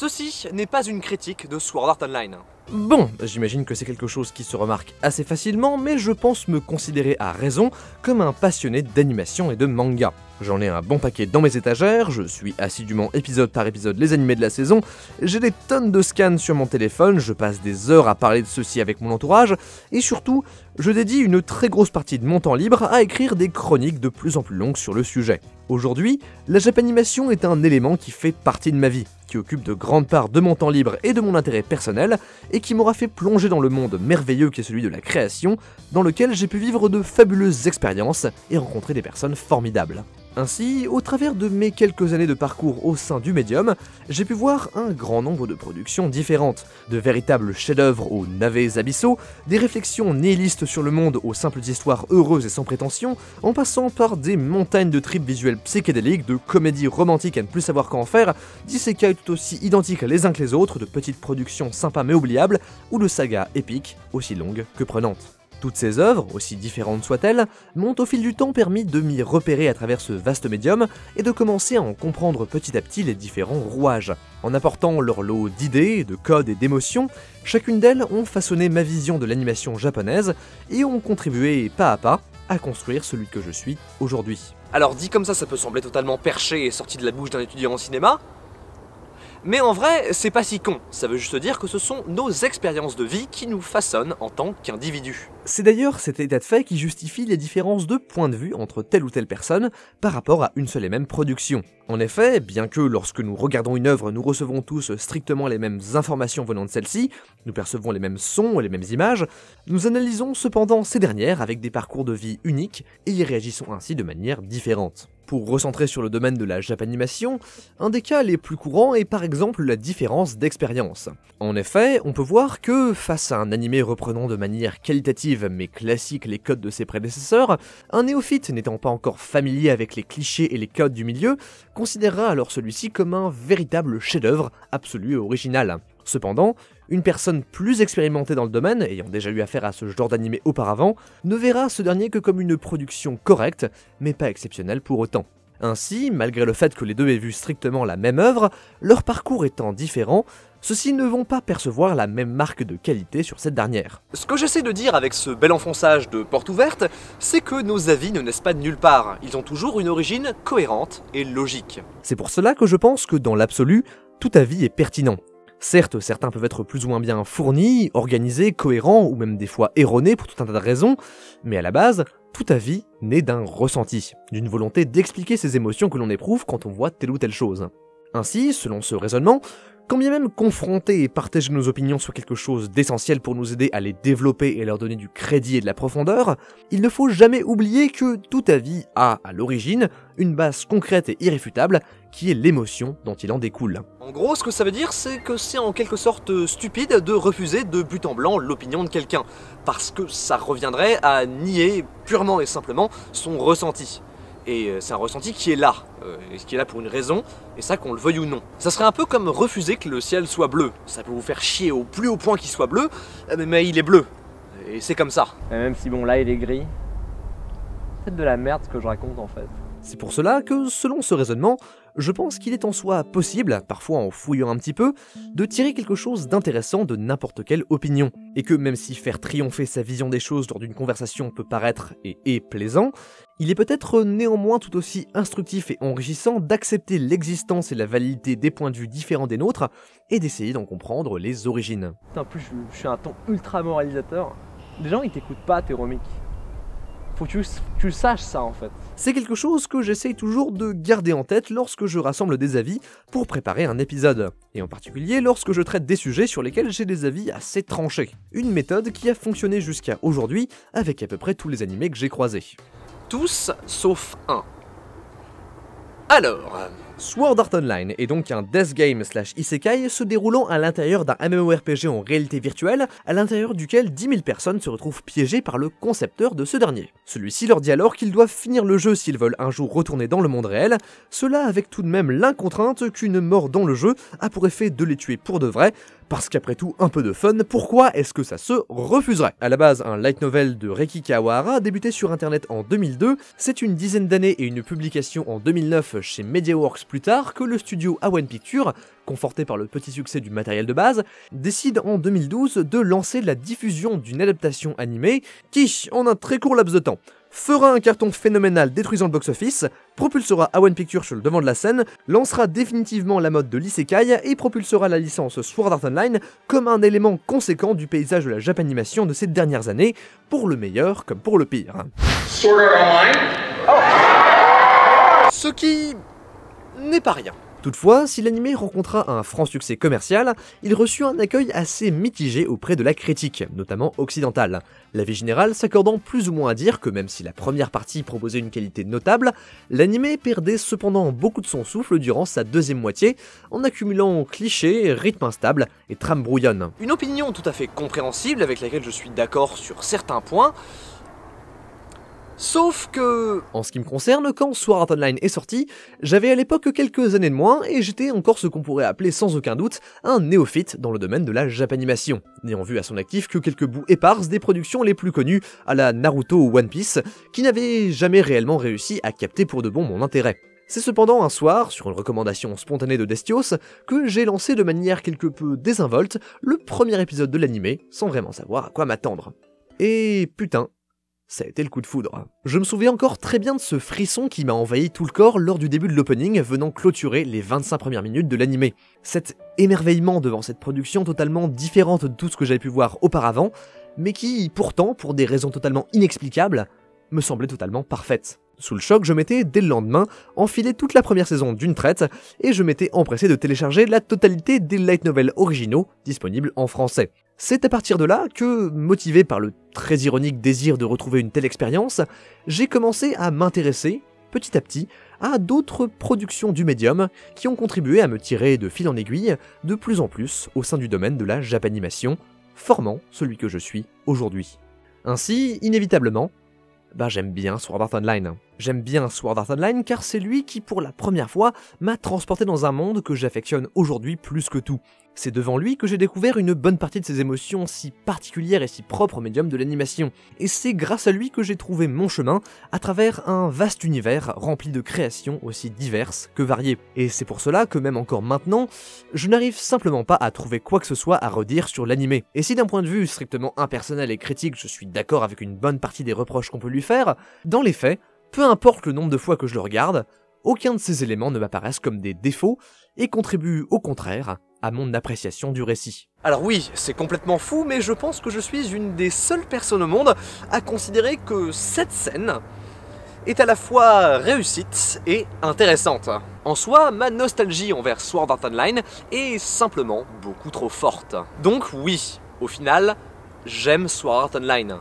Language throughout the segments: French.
Ceci n'est pas une critique de Sword Art Online. Bon, j'imagine que c'est quelque chose qui se remarque assez facilement, mais je pense me considérer à raison comme un passionné d'animation et de manga. J'en ai un bon paquet dans mes étagères, je suis assidûment épisode par épisode les animés de la saison, j'ai des tonnes de scans sur mon téléphone, je passe des heures à parler de ceci avec mon entourage, et surtout, je dédie une très grosse partie de mon temps libre à écrire des chroniques de plus en plus longues sur le sujet. Aujourd'hui, la Japanimation est un élément qui fait partie de ma vie, qui occupe de grandes parts de mon temps libre et de mon intérêt personnel, et qui m'aura fait plonger dans le monde merveilleux qui est celui de la création, dans lequel j'ai pu vivre de fabuleuses expériences et rencontrer des personnes formidables. Ainsi, au travers de mes quelques années de parcours au sein du médium, j'ai pu voir un grand nombre de productions différentes, de véritables chefs-d'œuvre aux navets abyssaux, des réflexions nihilistes sur le monde aux simples histoires heureuses et sans prétention, en passant par des montagnes de trips visuels psychédéliques, de comédies romantiques à ne plus savoir qu'en faire, d'isekai tout aussi identiques les uns que les autres, de petites productions sympas mais oubliables, ou de sagas épiques aussi longues que prenantes. Toutes ces œuvres, aussi différentes soient-elles, m'ont au fil du temps permis de m'y repérer à travers ce vaste médium et de commencer à en comprendre petit à petit les différents rouages. En apportant leur lot d'idées, de codes et d'émotions, chacune d'elles ont façonné ma vision de l'animation japonaise et ont contribué pas à pas à construire celui que je suis aujourd'hui. Alors dit comme ça peut sembler totalement perché et sorti de la bouche d'un étudiant en cinéma, mais en vrai, c'est pas si con, ça veut juste dire que ce sont nos expériences de vie qui nous façonnent en tant qu'individus. C'est d'ailleurs cet état de fait qui justifie les différences de point de vue entre telle ou telle personne par rapport à une seule et même production. En effet, bien que lorsque nous regardons une œuvre, nous recevons tous strictement les mêmes informations venant de celle-ci, nous percevons les mêmes sons et les mêmes images, nous analysons cependant ces dernières avec des parcours de vie uniques et y réagissons ainsi de manière différente. Pour recentrer sur le domaine de la Japanimation, un des cas les plus courants est par exemple la différence d'expérience. En effet, on peut voir que, face à un animé reprenant de manière qualitative mais classique les codes de ses prédécesseurs, un néophyte n'étant pas encore familier avec les clichés et les codes du milieu, considérera alors celui-ci comme un véritable chef-d'œuvre absolu et original. Cependant, une personne plus expérimentée dans le domaine, ayant déjà eu affaire à ce genre d'animé auparavant, ne verra ce dernier que comme une production correcte, mais pas exceptionnelle pour autant. Ainsi, malgré le fait que les deux aient vu strictement la même œuvre, leur parcours étant différents, ceux-ci ne vont pas percevoir la même marque de qualité sur cette dernière. Ce que j'essaie de dire avec ce bel enfonçage de porte ouverte, c'est que nos avis ne naissent pas de nulle part, ils ont toujours une origine cohérente et logique. C'est pour cela que je pense que dans l'absolu, tout avis est pertinent. Certes, certains peuvent être plus ou moins bien fournis, organisés, cohérents, ou même des fois erronés pour tout un tas de raisons, mais à la base, tout avis naît d'un ressenti, d'une volonté d'expliquer ces émotions que l'on éprouve quand on voit telle ou telle chose. Ainsi, selon ce raisonnement, quand bien même confronter et partager nos opinions soit quelque chose d'essentiel pour nous aider à les développer et leur donner du crédit et de la profondeur, il ne faut jamais oublier que tout avis a, à l'origine, une base concrète et irréfutable, qui est l'émotion dont il en découle. En gros, ce que ça veut dire, c'est que c'est en quelque sorte stupide de refuser de but en blanc l'opinion de quelqu'un, parce que ça reviendrait à nier purement et simplement son ressenti. Et c'est un ressenti qui est là, et qui est là pour une raison, et ça qu'on le veuille ou non. Ça serait un peu comme refuser que le ciel soit bleu. Ça peut vous faire chier au plus haut point qu'il soit bleu, mais il est bleu. Et c'est comme ça. Et même si bon là il est gris, c'est de la merde ce que je raconte en fait. C'est pour cela que, selon ce raisonnement, je pense qu'il est en soi possible, parfois en fouillant un petit peu, de tirer quelque chose d'intéressant de n'importe quelle opinion, et que même si faire triompher sa vision des choses lors d'une conversation peut paraître et est plaisant, il est peut-être néanmoins tout aussi instructif et enrichissant d'accepter l'existence et la validité des points de vue différents des nôtres, et d'essayer d'en comprendre les origines. En plus je suis un ton ultra moralisateur, les gens ils t'écoutent pas tes remix. Faut que tu saches ça en fait. C'est quelque chose que j'essaye toujours de garder en tête lorsque je rassemble des avis pour préparer un épisode, et en particulier lorsque je traite des sujets sur lesquels j'ai des avis assez tranchés. Une méthode qui a fonctionné jusqu'à aujourd'hui avec à peu près tous les animés que j'ai croisés. Tous sauf un. Alors... Sword Art Online est donc un death game / isekai se déroulant à l'intérieur d'un MMORPG en réalité virtuelle, à l'intérieur duquel 10 000 personnes se retrouvent piégées par le concepteur de ce dernier. Celui-ci leur dit alors qu'ils doivent finir le jeu s'ils veulent un jour retourner dans le monde réel, cela avec tout de même l'incontrainte qu'une mort dans le jeu a pour effet de les tuer pour de vrai, Parce qu'après tout, un peu de fun, pourquoi est-ce que ça se refuserait? À la base, un light novel de Reiki Kawahara débuté sur internet en 2002, c'est une dizaine d'années et une publication en 2009 chez MediaWorks plus tard que le studio A1 Pictures, conforté par le petit succès du matériel de base, décide en 2012 de lancer la diffusion d'une adaptation animée qui, en un très court laps de temps, fera un carton phénoménal détruisant le box-office, propulsera A1 Pictures sur le devant de la scène, lancera définitivement la mode de l'isekai et propulsera la licence Sword Art Online comme un élément conséquent du paysage de la Japanimation de ces dernières années, pour le meilleur comme pour le pire. Sword Art Online. Ce qui n'est pas rien. Toutefois, si l'anime rencontra un franc succès commercial, il reçut un accueil assez mitigé auprès de la critique, notamment occidentale. L'avis général s'accordant plus ou moins à dire que même si la première partie proposait une qualité notable, l'anime perdait cependant beaucoup de son souffle durant sa deuxième moitié, en accumulant clichés, rythme instable et trame brouillonne. Une opinion tout à fait compréhensible avec laquelle je suis d'accord sur certains points, sauf que... En ce qui me concerne, quand Sword Art Online est sorti, j'avais à l'époque quelques années de moins et j'étais encore ce qu'on pourrait appeler sans aucun doute un néophyte dans le domaine de la japanimation, n'ayant vu à son actif que quelques bouts épars des productions les plus connues à la Naruto ou One Piece, qui n'avaient jamais réellement réussi à capter pour de bon mon intérêt. C'est cependant un soir, sur une recommandation spontanée de Destios, que j'ai lancé de manière quelque peu désinvolte le premier épisode de l'anime, sans vraiment savoir à quoi m'attendre. Et putain, ça a été le coup de foudre. Je me souviens encore très bien de ce frisson qui m'a envahi tout le corps lors du début de l'opening venant clôturer les 25 premières minutes de l'anime. Cet émerveillement devant cette production totalement différente de tout ce que j'avais pu voir auparavant, mais qui, pourtant, pour des raisons totalement inexplicables, me semblait totalement parfaite. Sous le choc, je m'étais, dès le lendemain, enfilé toute la première saison d'une traite, et je m'étais empressé de télécharger la totalité des light novels originaux disponibles en français. C'est à partir de là que, motivé par le très ironique désir de retrouver une telle expérience, j'ai commencé à m'intéresser, petit à petit, à d'autres productions du médium qui ont contribué à me tirer de fil en aiguille de plus en plus au sein du domaine de la japanimation, formant celui que je suis aujourd'hui. Ainsi, inévitablement, j'aime bien Sword Art Online. J'aime bien Sword Art Online car c'est lui qui, pour la première fois, m'a transporté dans un monde que j'affectionne aujourd'hui plus que tout. C'est devant lui que j'ai découvert une bonne partie de ces émotions si particulières et si propres au médium de l'animation. Et c'est grâce à lui que j'ai trouvé mon chemin à travers un vaste univers rempli de créations aussi diverses que variées. Et c'est pour cela que même encore maintenant, je n'arrive simplement pas à trouver quoi que ce soit à redire sur l'anime. Et si d'un point de vue strictement impersonnel et critique, je suis d'accord avec une bonne partie des reproches qu'on peut lui faire, dans les faits, peu importe le nombre de fois que je le regarde, aucun de ces éléments ne m'apparaissent comme des défauts et contribuent au contraire à mon appréciation du récit. Alors oui, c'est complètement fou, mais je pense que je suis une des seules personnes au monde à considérer que cette scène est à la fois réussite et intéressante. En soi, ma nostalgie envers Sword Art Online est simplement beaucoup trop forte. Donc oui, au final, j'aime Sword Art Online.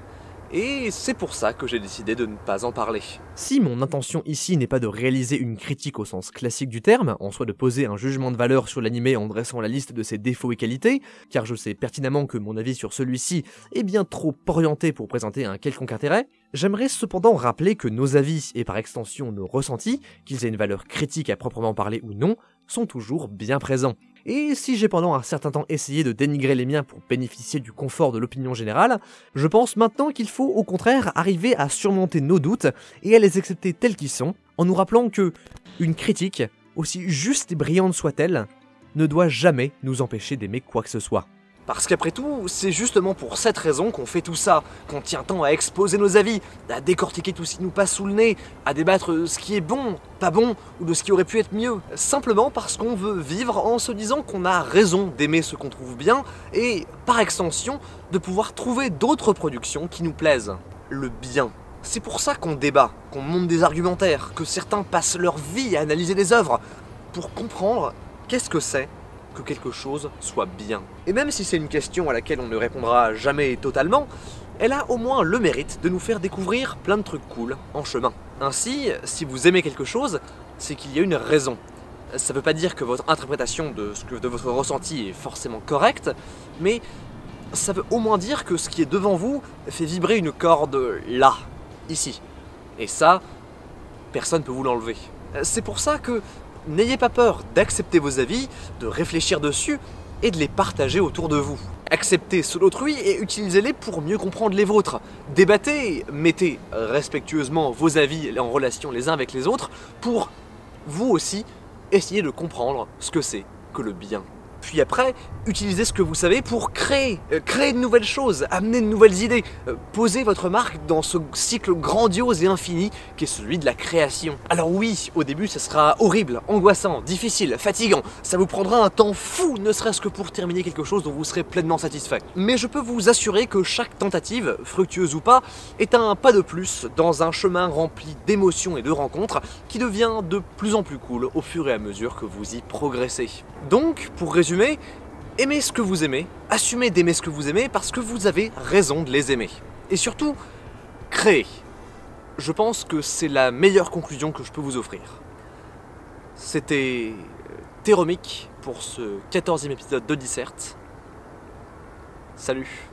Et c'est pour ça que j'ai décidé de ne pas en parler. Si mon intention ici n'est pas de réaliser une critique au sens classique du terme, en soi de poser un jugement de valeur sur l'anime en dressant la liste de ses défauts et qualités, car je sais pertinemment que mon avis sur celui-ci est bien trop orienté pour présenter un quelconque intérêt, j'aimerais cependant rappeler que nos avis et par extension nos ressentis, qu'ils aient une valeur critique à proprement parler ou non, sont toujours bien présents. Et si j'ai pendant un certain temps essayé de dénigrer les miens pour bénéficier du confort de l'opinion générale, je pense maintenant qu'il faut au contraire arriver à surmonter nos doutes et à les accepter tels qu'ils sont, en nous rappelant que une critique, aussi juste et brillante soit-elle, ne doit jamais nous empêcher d'aimer quoi que ce soit. Parce qu'après tout, c'est justement pour cette raison qu'on fait tout ça, qu'on tient tant à exposer nos avis, à décortiquer tout ce qui nous passe sous le nez, à débattre ce qui est bon, pas bon, ou de ce qui aurait pu être mieux. Simplement parce qu'on veut vivre en se disant qu'on a raison d'aimer ce qu'on trouve bien, et par extension, de pouvoir trouver d'autres productions qui nous plaisent. Le bien. C'est pour ça qu'on débat, qu'on monte des argumentaires, que certains passent leur vie à analyser des œuvres, pour comprendre qu'est-ce que c'est que quelque chose soit bien. Et même si c'est une question à laquelle on ne répondra jamais totalement, elle a au moins le mérite de nous faire découvrir plein de trucs cool en chemin. Ainsi, si vous aimez quelque chose, c'est qu'il y a une raison. Ça veut pas dire que votre interprétation de votre ressenti est forcément correcte, mais ça veut au moins dire que ce qui est devant vous fait vibrer une corde là, ici. Et ça, personne ne peut vous l'enlever. C'est pour ça que n'ayez pas peur d'accepter vos avis, de réfléchir dessus, et de les partager autour de vous. Acceptez ceux d'autrui et utilisez-les pour mieux comprendre les vôtres. Débattez, mettez respectueusement vos avis en relation les uns avec les autres pour vous aussi essayer de comprendre ce que c'est que le bien. Puis après, utilisez ce que vous savez pour créer de nouvelles choses, amener de nouvelles idées, poser votre marque dans ce cycle grandiose et infini qui est celui de la création. Alors oui, au début ça sera horrible, angoissant, difficile, fatigant, ça vous prendra un temps fou, ne serait-ce que pour terminer quelque chose dont vous serez pleinement satisfait. Mais je peux vous assurer que chaque tentative, fructueuse ou pas, est un pas de plus dans un chemin rempli d'émotions et de rencontres qui devient de plus en plus cool au fur et à mesure que vous y progressez. Donc, pour résumer, aimez ce que vous aimez, assumez d'aimer ce que vous aimez parce que vous avez raison de les aimer. Et surtout, créez. Je pense que c'est la meilleure conclusion que je peux vous offrir. C'était Théromique pour ce 14e épisode de Dissert. Salut.